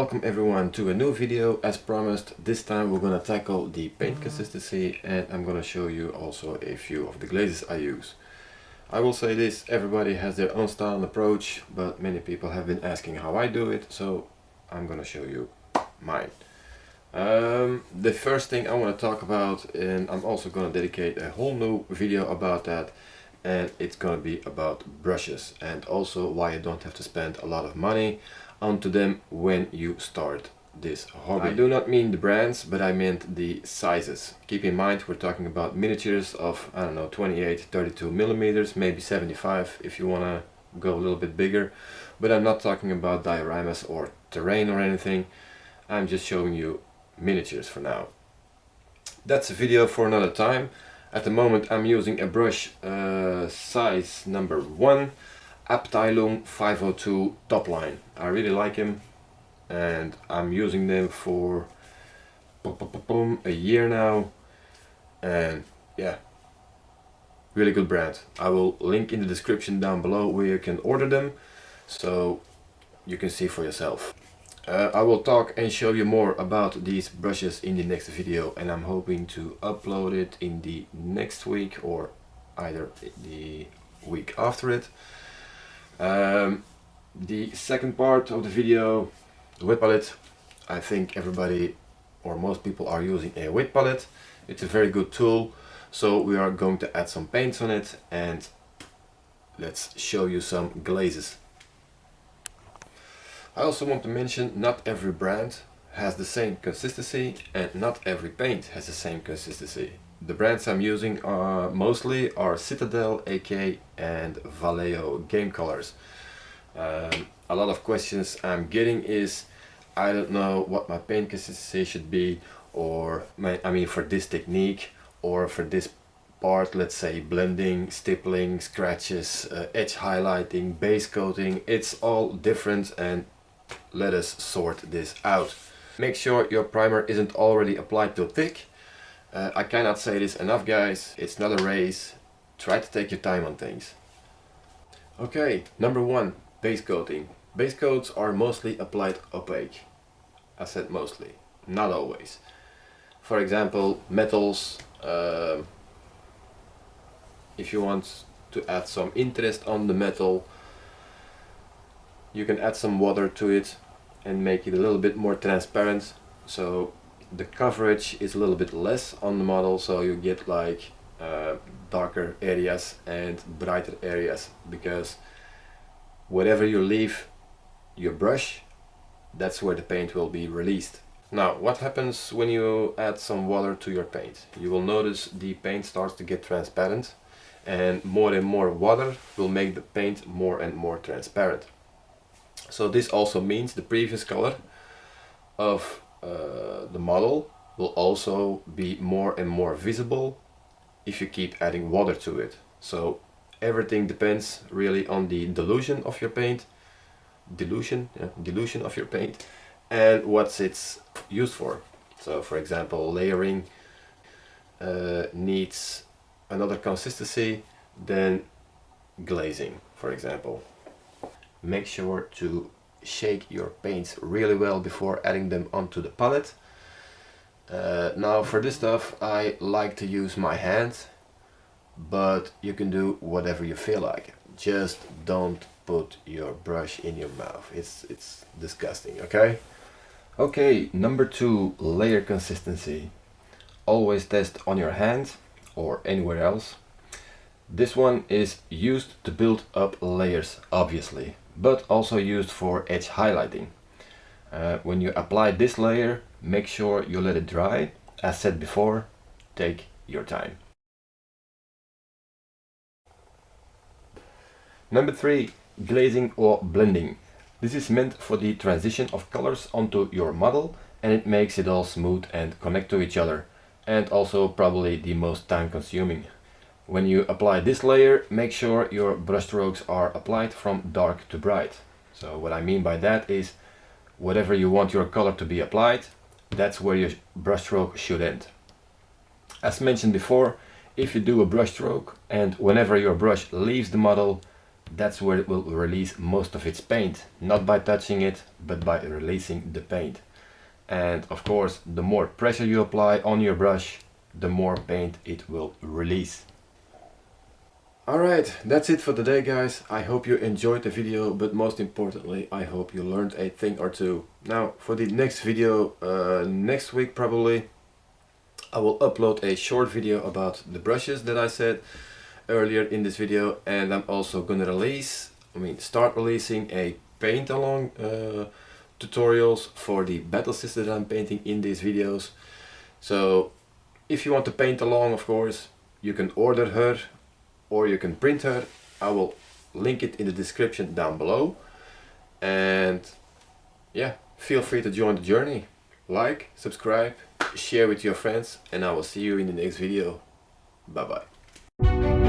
welcome everyone to a new video. As promised, this time we're gonna tackle the paint consistency, and I'm gonna show you also a few of the glazes I use. I will say this, everybody has their own style and approach, but many people have been asking how I do it, so I'm gonna show you mine. The first thing I want to talk about, and I'm also gonna dedicate a whole new video about that, and it's gonna be about brushes and also why you don't have to spend a lot of money onto them when you start this hobby. I do not mean the brands, but I meant the sizes. Keep in mind we're talking about miniatures of, I don't know, 28, 32 millimeters, maybe 75 if you want to go a little bit bigger, but I'm not talking about dioramas or terrain or anything. I'm just showing you miniatures for now. That's a video for another time. At the moment I'm using a brush size number 1, Abteilung 502 top line. I really like him and I'm using them for a year now, and yeah, really good brand. I will link in the description down below where you can order them so you can see for yourself. I will talk and show you more about these brushes in the next video, and I'm hoping to upload it in the next week or either the week after it. The second part of the video, the wet palette. I think everybody or most people are using a wet palette. It's a very good tool, so we are going to add some paints on it, and let's show you some glazes. I also want to mention not every brand has the same consistency and not every paint has the same consistency. The brands I'm using mostly are Citadel, AK and Vallejo game colors. A lot of questions I'm getting is, I don't know what my paint consistency should be, or I mean for this technique or for this part, let's say blending, stippling, scratches, edge highlighting, base coating. It's all different, and let us sort this out. Make sure your primer isn't already applied too thick. I cannot say this enough, guys. It's not a race. Try to take your time on things. Okay, number 1, base coating. Base coats are mostly applied opaque. I said mostly, not always. For example, metals. If you want to add some interest on the metal, you can add some water to it and make it a little bit more transparent, so the coverage is a little bit less on the model, so you get like darker areas and brighter areas, because whatever you leave your brush, that's where the paint will be released. Now, what happens when you add some water to your paint? You will notice the paint starts to get transparent, and more water will make the paint more and more transparent. So this also means the previous color of the model will also be more and more visible if you keep adding water to it. So everything depends really on the dilution of your paint, dilution of your paint, and what it's used for. So for example, layering needs another consistency than glazing, for example. Make sure to shake your paints really well before adding them onto the palette. Now for this stuff I like to use my hand, but you can do whatever you feel like. Just don't put your brush in your mouth. It's disgusting, okay? Okay, number 2, layer consistency. Always test on your hand or anywhere else. This one is used to build up layers, obviously, but also used for edge highlighting. When you apply this layer, make sure you let it dry. As said before, take your time. Number 3, glazing or blending. This is meant for the transition of colors onto your model, and it makes it all smooth and connect to each other, and also probably the most time consuming. When you apply this layer, make sure your brush strokes are applied from dark to bright. So what I mean by that is, whatever you want your color to be applied, that's where your brush stroke should end. As mentioned before, if you do a brush stroke and whenever your brush leaves the model, that's where it will release most of its paint, not by touching it, but by releasing the paint. And of course, the more pressure you apply on your brush, the more paint it will release. Alright, that's it for today, guys. I hope you enjoyed the video, but most importantly, I hope you learned a thing or two. Now, for the next video, next week probably, I will upload a short video about the brushes that I said earlier in this video, and I'm also gonna start releasing a paint along tutorials for the battle sister that I'm painting in these videos. So if you want to paint along, of course, you can order her or you can print her. I will link it in the description down below. And yeah, feel free to join the journey. Like, subscribe, share with your friends, and I will see you in the next video. Bye bye.